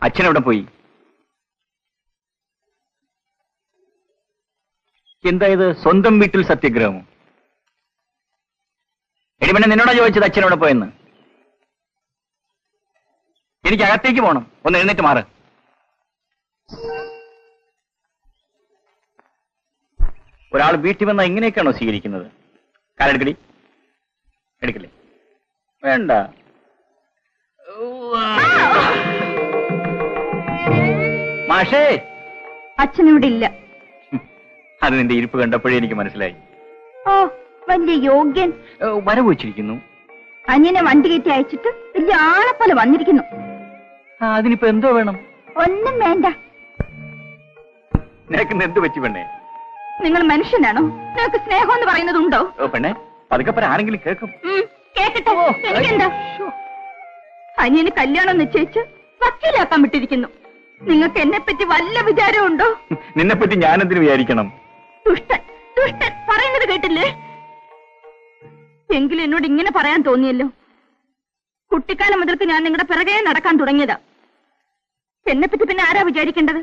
അച്ഛനെവിടെ പോയി? എന്താ ഇത്, സ്വന്തം വീട്ടിൽ സത്യഗ്രഹമോ? എടിമണ്ണ, നിന്നോടാ ചോദിച്ചത് അച്ഛനെവിടെ പോയെന്ന്? എനിക്ക് അകത്തേക്ക് പോകണം. ഒന്ന് എഴുന്നേറ്റ് മാറ്. ഒരാൾ വീട്ടിൽ വന്നാൽ ഇങ്ങനെയൊക്കെയാണോ സ്വീകരിക്കുന്നത്? കാലെടുക്കടി. എടുക്കില്ലേ? വേണ്ട. മാഷേ, അച്ഛനിവിടെ ഇല്ല. അത് നിന്റെ ഇരിപ്പ് കണ്ടപ്പോഴേ എനിക്ക് മനസ്സിലായി. ഓ, വലിയ യോഗ്യൻ. വരവ് വെച്ചിരിക്കുന്നു. അനിയനെ വണ്ടി കയറ്റി അയച്ചിട്ട് വലിയ ആളെപ്പോലെ വന്നിരിക്കുന്നു. അതിനിപ്പോ എന്തോ വേണം? ഒന്നും വേണ്ട. നിനക്ക് എന്ത് പറ്റി പെണ്ണേ? നിങ്ങൾ മനുഷ്യനാണോ? നിങ്ങൾക്ക് സ്നേഹം എന്ന് പറയുന്നതുണ്ടോ? പെണ്ണെ, പതുക്കെ ആരെങ്കിലും കേൾക്കും. കേക്കട്ടെ, എനിക്കെന്താ? അനിയന് കല്യാണം നിശ്ചയിച്ച് വക്കീലാക്കാൻ വിട്ടിരിക്കുന്നു. നിങ്ങൾക്ക് എന്നെ പറ്റി വല്ല വിചാരമുണ്ടോ? നിന്നെ പറ്റി ഞാൻ എന്തിനു വിചാരിക്കണം? ദുഷ്ടൻ, ദുഷ്ടൻ പറയുന്നത് കേട്ടില്ലേ? എങ്കിലും എന്നോട് ഇങ്ങനെ പറയാൻ തോന്നിയല്ലോ. കുട്ടിക്കാലം മുതൽക്ക് ഞാൻ നിങ്ങളുടെ പിറകെ നടക്കാൻ തുടങ്ങിയതാ. എന്നെ പറ്റി പിന്നെ ആരാ വിചാരിക്കേണ്ടത്?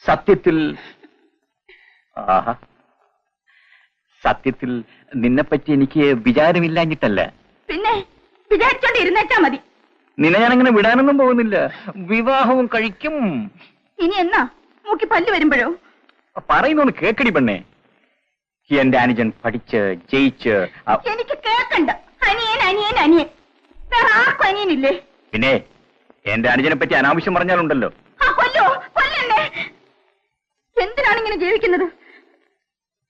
സത്യത്തിൽ സത്യത്തിൽ നിന്നെപ്പറ്റി എനിക്ക് വിചാരമില്ലാഞ്ഞിട്ടല്ല. പിന്നെ വിചാരിച്ചോണ്ട് ഇരുന്നേച്ചാ മതി. നിന്നെ ഞാനങ്ങനെ വിടാനൊന്നും പോകുന്നില്ല. വിവാഹവും കഴിക്കും. ഇനി എന്നാ? മൂക്കി പല്ല് വരുമ്പോഴോ? പറയുന്നൊന്ന് കേക്കടി പെണ്ണേ. എന്റെ അനുജൻ പഠിച്ച് ജയിച്ച്. എനിക്ക് കേക്കണ്ട. അനിയൻ അനിയൻ അനിയൻ. വേറെ ആർക്കും അനിയനില്ലേ? പിന്നെ എന്റെ അനുജനെ പറ്റി അനാവശ്യം പറഞ്ഞാലുണ്ടല്ലോ. കൊല്ലോ, കൊല്ലണ്ടേ? എന്തിനാണ് ഇങ്ങനെ ജീവിക്കുന്നത്?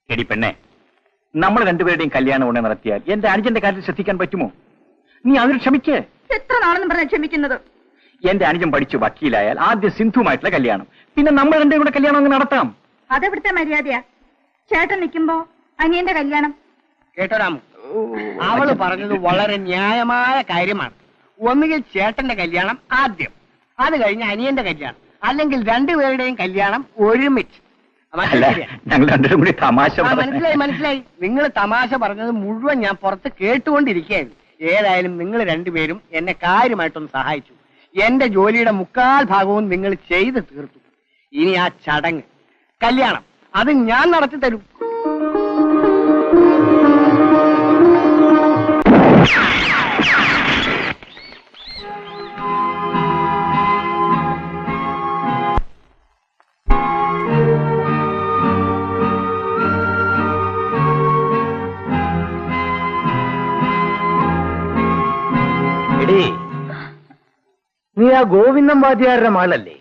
എടി പെണ്ണെ, നമ്മൾ രണ്ടുപേരുടെയും കല്യാണം ഉടനെ നടത്തിയാൽ എന്റെ അനുജന്റെ കാര്യത്തിൽ ശ്രദ്ധിക്കാൻ പറ്റുമോ? നീ അതിന് ക്ഷമിക്കേ. എത്ര നാളെന്ന് പറഞ്ഞാൽ ക്ഷമിക്കുന്നത്? എന്റെ അനുജൻ പഠിച്ചു വക്കീലായാൽ ആദ്യം സിന്ധുമായിട്ടുള്ള കല്യാണം, പിന്നെ നമ്മൾ രണ്ടും കൂടെ കല്യാണം അങ്ങ് നടത്താം. അതെവിടുത്തെ മര്യാദയാ? ചേട്ടൻ നിൽക്കുമ്പോ അനിയന്റെ കല്യാണം. കേട്ടോ രാമു, അവള് പറഞ്ഞത് വളരെ ന്യായമായ കാര്യമാണ്. ഒന്നുകിൽ ചേട്ടന്റെ കല്യാണം ആദ്യം, അത് കഴിഞ്ഞ് അനിയന്റെ കല്യാണം, അല്ലെങ്കിൽ രണ്ടുപേരുടെയും കല്യാണം ഒരുമിച്ച്. ഞങ്ങൾ രണ്ടുപേരും കൂടി തമാശ. മനസ്സിലായി മനസ്സിലായി. നിങ്ങൾ തമാശ പറഞ്ഞത് മുഴുവൻ ഞാൻ പുറത്ത് കേട്ടുകൊണ്ടിരിക്കുകയായിരുന്നു. ഏതായാലും നിങ്ങൾ രണ്ടുപേരും എന്നെ കാര്യമായിട്ടൊന്ന് സഹായിച്ചു. എന്റെ ജോലിയുടെ 3/4 ഭാഗവും നിങ്ങൾ ചെയ്ത് തീർത്തു. ഇനി ആ ചടങ്ങ്, കല്യാണം, അത് ഞാൻ നടത്തി തരും. നീ ആ ഗോവിന്ദൻ വാദ്യാരുടെ മകളല്ലേ?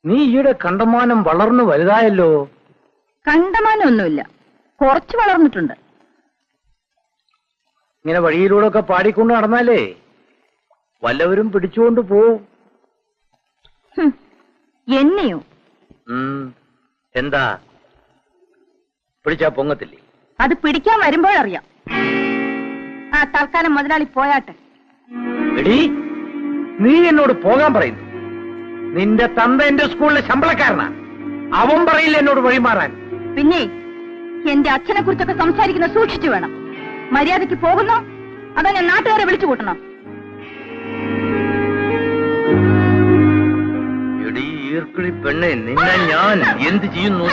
നീ ഈയിടെ കണ്ടമാനം വളർന്നു വലുതായല്ലോ. കണ്ടമാനമൊന്നുമില്ല, കുറച്ച് വളർന്നിട്ടുണ്ട്. ഇങ്ങനെ വഴിയിലൂടെ ഒക്കെ പാടിക്കൊണ്ട് നടന്നാലേ വല്ലവരും പിടിച്ചുകൊണ്ട് പോവും. എന്നെയോ? എന്താ, പിടിച്ചാ പൊങ്ങത്തില്ലേ? അത് പിടിക്കാൻ വരുമ്പോഴറിയാം. ആ തൽക്കാലം മുതലാളി പോയാട്ടെ. എടീ, നീ എന്നോട് പോകാൻ പറയുന്നു. നിന്റെ തന്ത എന്റെ സ്കൂളിലെ ശമ്പളക്കാരനാ. അവൻ പറയില്ല എന്നോട് വഴിമാറാൻ. പിന്നെ എന്റെ അച്ഛനെ കുറിച്ചൊക്കെ സംസാരിക്കുന്ന സൂക്ഷിച്ചു വേണം. മര്യാദയ്ക്ക് പോകുന്നോ അതോ ഞാൻ നാട്ടുകാരെ വിളിച്ചു കൂട്ടണോ? എടീ ഈർക്കിളി പെണ്ണെ, നിന്നെ ഞാൻ എന്ത് ചെയ്യുന്നു?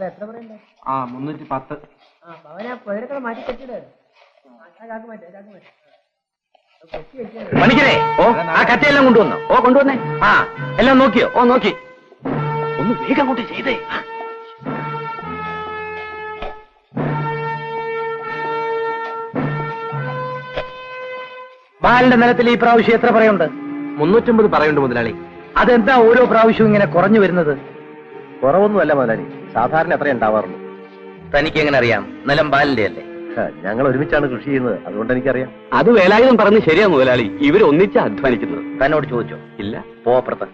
എത്ര പറയണ്ടേ? 310. മണിക്കരെ, ഓ ആ കറ്റയെല്ലാം കൊണ്ടുവന്നോ? ഓ കൊണ്ടുവന്നേ. ആ എല്ലാം നോക്കിയോ? ഓ നോക്കി. ഒന്ന് വേഗം അങ്ങോട്ട് ചെയ്തേ. ബാലിന്റെ നിലത്തിൽ ഈ പ്രാവശ്യം എത്ര പറയുണ്ട്? 350 പറയുണ്ട് മുതലാളി. അതെന്താ ഓരോ പ്രാവശ്യവും ഇങ്ങനെ കുറഞ്ഞു വരുന്നത്? കുറവൊന്നുമല്ല മുതലാളി, സാധാരണ എത്ര ഉണ്ടാവാറുള്ളൂ. തനിക്ക് എങ്ങനെ അറിയാം? നിലം ബാലിന്റെ അല്ലേ? ഞങ്ങൾ ഒരുമിച്ചാണ് കൃഷി ചെയ്യുന്നത്, അതുകൊണ്ട് എനിക്കറിയാം. അത് വേലായുധം പറഞ്ഞ് ശരിയാ മുതലാളി, ഇവർ ഒന്നിച്ചാ അധ്വാനിക്കുന്നത്. തന്നോട് ചോദിച്ചോ? ഇല്ല. പോപ്പുറത്ത്.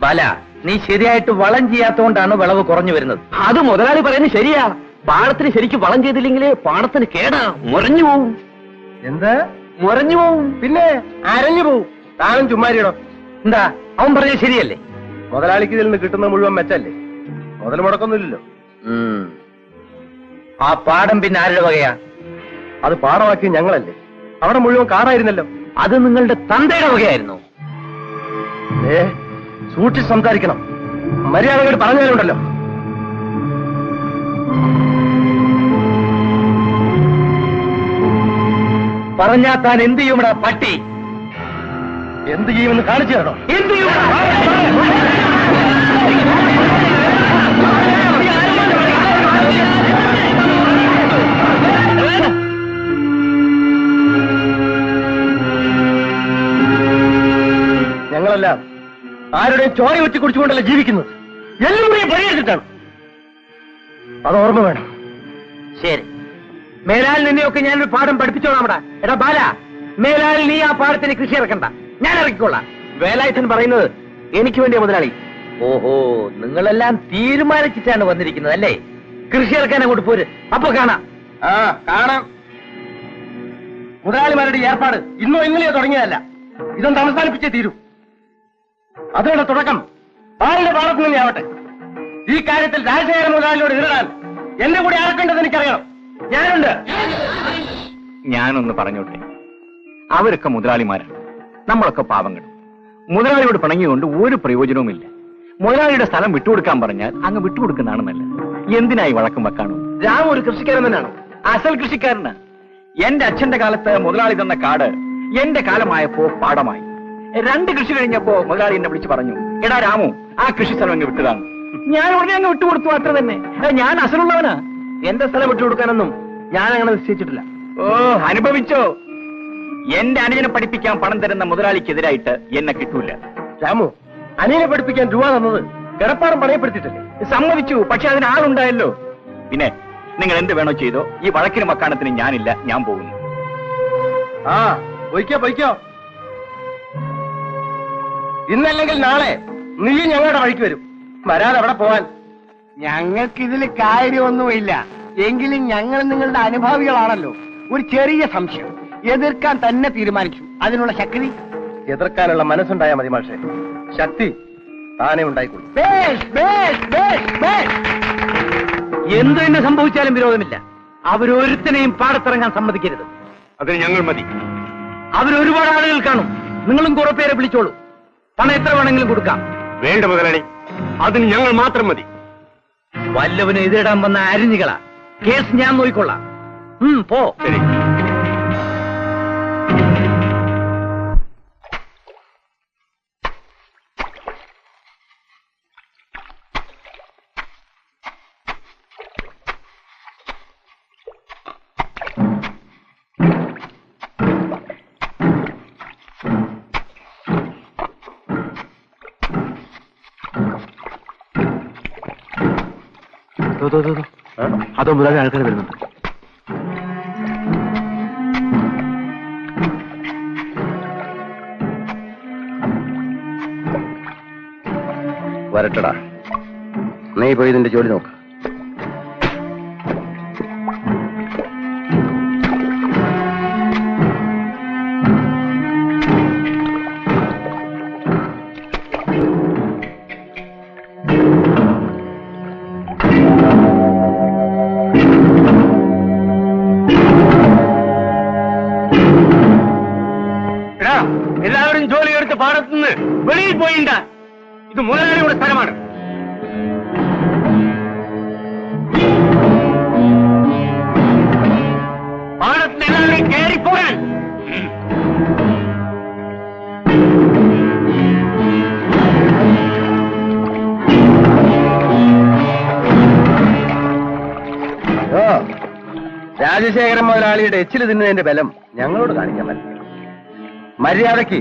ബാല, നീ ശരിയായിട്ട് വളം ചെയ്യാത്തോണ്ടാണ് വിളവ് കുറഞ്ഞു വരുന്നത്. അത് മുതലാളി പറയുന്നത് ശരിയാ. പാടത്തിന് ശരിക്കും വളം ചെയ്തില്ലെങ്കിലേ പാടത്തിന് കേടാ, മുരഞ്ഞു പോവും. എന്താ മുരഞ്ഞു പോവും. പിന്നെ അരഞ്ഞു പോവും. താനും ചുമ്മാരിയടോ. എന്താ അവൻ പറഞ്ഞത് ശരിയല്ലേ? മുതലാളിക്ക് ഇതിൽ നിന്ന് കിട്ടുന്ന മുഴുവൻ മെച്ചല്ലേ? മുതൽ മുടക്കൊന്നുമില്ലല്ലോ. ആ പാടം പിന്നെ ആരുടെ വകയാ? അത് പാടമാക്കി ഞങ്ങളല്ലേ. അവിടെ മുഴുവൻ കാടായിരുന്നല്ലോ. അത് നിങ്ങളുടെ തന്തയുടെ വകയായിരുന്നു. സൂക്ഷിച്ച് സംസാരിക്കണം. മര്യാദകൾ പറഞ്ഞാലുണ്ടല്ലോ. പറഞ്ഞാ താൻ എന്ത് ചെയ്യുമടാ പട്ടി? എന്ത് ചെയ്യുമെന്ന് കാണിച്ചു തരണോ? എന്ത് ചെയ്യും? ഞങ്ങളെല്ലാം ആരുടെയും ചോര വെച്ച് കുടിച്ചുകൊണ്ടല്ല ജീവിക്കുന്നത്. എല്ലാവരെയും പണിയെടുത്തിട്ടാണ്. അത് ഓർമ്മ വേണം. ശരി, മേലാൽ നിന്നെയൊക്കെ ഞാനൊരു പാഠം പഠിപ്പിച്ചോളാമടാ. എടാ ബാല, മേലാൽ നീ ആ പാടത്തിന് കൃഷി ഇറക്കണ്ട, ഞാൻ ഇറക്കിക്കൊള്ളാം. വേലായുധൻ പറയുന്നത് എനിക്ക് വേണ്ടിയ മുതലാളി. ഓഹോ, നിങ്ങളെല്ലാം തീരുമാനിച്ചിട്ടാണ് വന്നിരിക്കുന്നത് അല്ലേ? കൃഷി ഇറക്കാൻ അങ്ങോട്ട് പോര്, അപ്പൊ കാണാം. കാണാം. മുതലാളിമാരുടെ ഏർപ്പാട് ഇന്നോ ഇന്നലെയോ തുടങ്ങിയതല്ല. ഇതൊന്ന് അവസാനിപ്പിച്ചേ തീരൂ. അതിനുള്ള തുടക്കം ആരുടെ പാടത്തു തന്നെ ആവട്ടെ. ഈ കാര്യത്തിൽ രാജശേഖര മുതലാളിയോട് ഇടാൻ എന്റെ കൂടെ ആർക്കുണ്ടെന്ന് എനിക്കറിയണം. ഞാനുണ്ട്. ഞാനൊന്ന് പറഞ്ഞോട്ടെ, അവരൊക്കെ മുതലാളിമാരാണ്, നമ്മളൊക്കെ പാവങ്ങൾ. മുതലാളിയോട് പിണങ്ങിയുകൊണ്ട് ഒരു പ്രയോജനവുമില്ല. മുതലാളിയുടെ സ്ഥലം വിട്ടുകൊടുക്കാൻ പറഞ്ഞാൽ അങ്ങ് വിട്ടുകൊടുക്കുന്നതാണ് നല്ലത്. എന്തിനായി വഴക്കം വെക്കാണോ? രാം ഒരു കൃഷിക്കാരൻ തന്നെയാണ്. അസൽ കൃഷിക്കാരന്. എന്റെ അച്ഛന്റെ കാലത്ത് മുതലാളി തന്ന കാട് എന്റെ കാലമായപ്പോ പാടമായി. 2 കൃഷി കഴിഞ്ഞപ്പോ മുതലാളി എന്നെ വിളിച്ച് പറഞ്ഞു, എടാ രാമു, ആ കൃഷി സ്ഥലം അങ്ങ് വിട്ടതാണ്. ഞാൻ ഉടനെ അങ്ങ് വിട്ടുകൊടുത്തു, അത്ര തന്നെ. ഞാൻ അസലുള്ളവനാ. എന്റെ സ്ഥലം വിട്ടുകൊടുക്കാനൊന്നും ഞാൻ അങ്ങനെ നിശ്ചയിച്ചിട്ടില്ല. ഓ, അനുഭവിച്ചോ? എന്റെ അനുജനെ പഠിപ്പിക്കാൻ പണം തരുന്ന മുതലാളിക്കെതിരായിട്ട് എന്നെ കിട്ടൂല. രാമു, അനിയനെ പഠിപ്പിക്കാൻ രൂപ തന്നത് കിടപ്പാടം പണയപ്പെടുത്തിയിട്ടല്ലേ? സമ്മതിച്ചു, പക്ഷെ അതിന് ആളുണ്ടായല്ലോ. പിന്നെ നിങ്ങൾ എന്ത് വേണോ ചെയ്തോ, ഈ വഴക്കിനും വക്കാണത്തിന് ഞാനില്ല, ഞാൻ പോകുന്നു. പൊയ്ക്കോ. ഇന്നല്ലെങ്കിൽ നാളെ നീ ഞങ്ങളുടെ വഴിക്ക് വരും. വരാതെ അവിടെ പോവാൻ. ഞങ്ങൾക്കിതിൽ കാര്യമൊന്നുമില്ല. എങ്കിലും ഞങ്ങൾ നിങ്ങളുടെ അനുഭാവികളാണല്ലോ. ഒരു ചെറിയ സംശയം. എതിർക്കാൻ തന്നെ തീരുമാനിച്ചു. അതിനുള്ള ശക്തി? എതിർക്കാനുള്ള മനസ്സുണ്ടായാൽ മതി മാഷേ. ശക്തി താനെ ഉണ്ടായിക്കൊള്ളു. എന്ത് തന്നെ സംഭവിച്ചാലും വിരോധമില്ല. അവരൊരുത്തനെയും പാടത്തിറങ്ങാൻ സമ്മതിക്കരുത്. അതിന് ഞങ്ങൾ മതി. അവരൊരുപാട് ആളുകൾ കാണും. നിങ്ങളും കുറെ പേരെ വിളിച്ചോളൂ. പണം എത്ര വേണമെങ്കിലും കൊടുക്കാം. വേണ്ട മുതലാളി, അതിന് ഞങ്ങൾ മാത്രം മതി. വല്ലവന് എതിരിടാൻ വന്ന അരിഞ്ഞുകളാ. കേസ് ഞാൻ നോക്കിക്കൊള്ളാം. പോ. ശരി. അതോ മുതലാളി ആൾക്കാർ വരുന്നുണ്ട്. വരട്ടടാ, നീ പോയി ഇതിന്റെ ജോലി നോക്ക്. എല്ലാവരും ജോലിയെടുത്ത് പാടത്തുനിന്ന് വെളിയിൽ പോയിണ്ട. ഇത് മുതലാളിയുടെ സ്ഥലമാണ്. പാടത്തിന് എല്ലാവരും കയറിപ്പോകാൻ. രാജശേഖരൻ മുതലാളിയുടെ എച്ചിൽ തിന്നതിന്റെ ബലം ഞങ്ങളോട് കാണിക്കാൻ പറ്റില്ല. മര്യാദയ്ക്ക്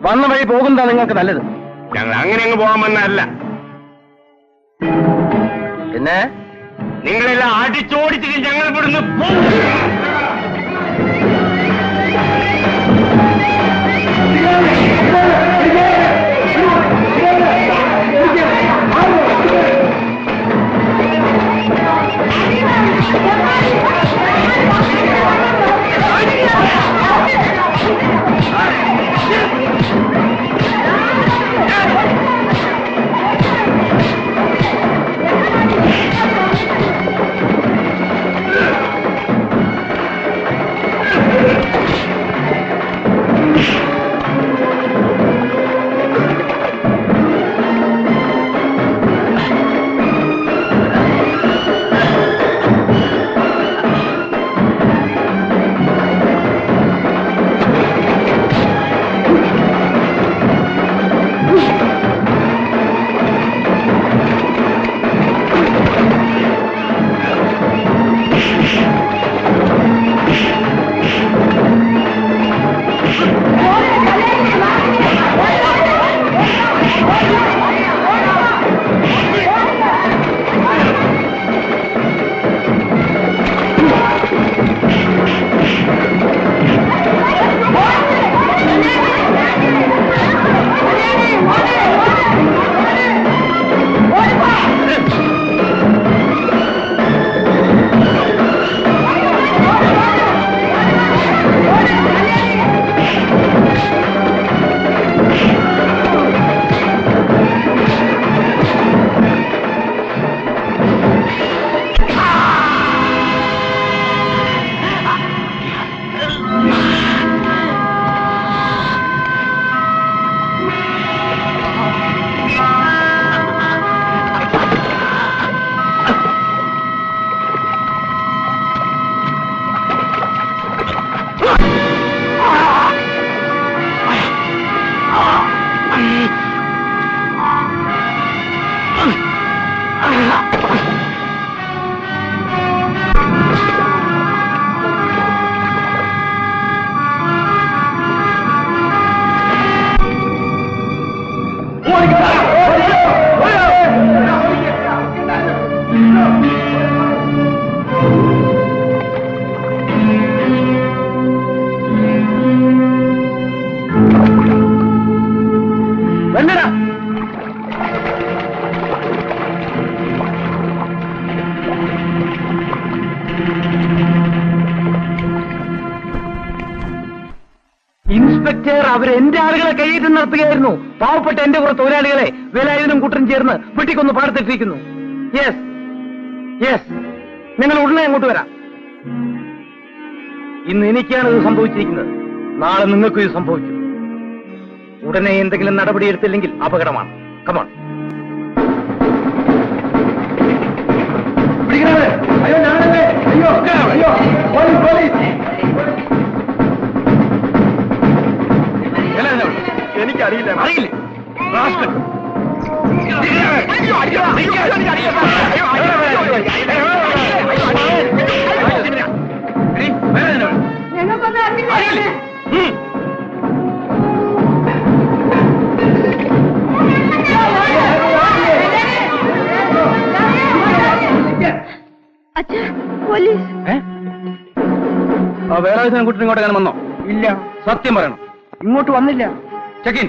വന്ന വഴി പോകുന്നതാ നിങ്ങൾക്ക് നല്ലത്. ഞങ്ങൾ അങ്ങനെ അങ്ങ് പോകാൻ വന്നതല്ല. പിന്നെ നിങ്ങളെല്ലാം അടിച്ചോടിച്ചിട്ട് ഞങ്ങൾ ഇവിടുന്ന് ഇൻസ്പെക്ടർ അവരെന്റെ ആളുകളെ കൈയേറ്റം നടത്തുകയായിരുന്നു. പാവപ്പെട്ട എന്റെ കുറെ തൊഴിലാളികളെ വേലായുധനും കൂട്ടരും ചേർന്ന് വെട്ടിക്കൊന്ന് പാടത്തിട്ടിരിക്കുന്നു. യെസ് യെസ്, നിങ്ങൾ ഉടനെ അങ്ങോട്ട് വരാം. ഇന്ന് എനിക്കാണ് ഇത് സംഭവിച്ചിരിക്കുന്നത്, നാളെ നിങ്ങൾക്കും ഇത് സംഭവിക്കും. ഉടനെ എന്തെങ്കിലും നടപടിയെടുത്തില്ലെങ്കിൽ അപകടമാണ്. കമോൺ. അയ്യോ ഞാനല്ലേ, അയ്യോ അയ്യോ, പോലീസ് പോലീസ്. എനിക്കറിയില്ല. അറിയില്ലേ? അച്ഛാ, പോലീസ്. വേലായുധൻ കുട്ടി ഇങ്ങോട്ട് അങ്ങനെ വന്നോ? ഇല്ല, സത്യം പറയണം. ഇങ്ങോട്ട് വന്നില്ല. Check in.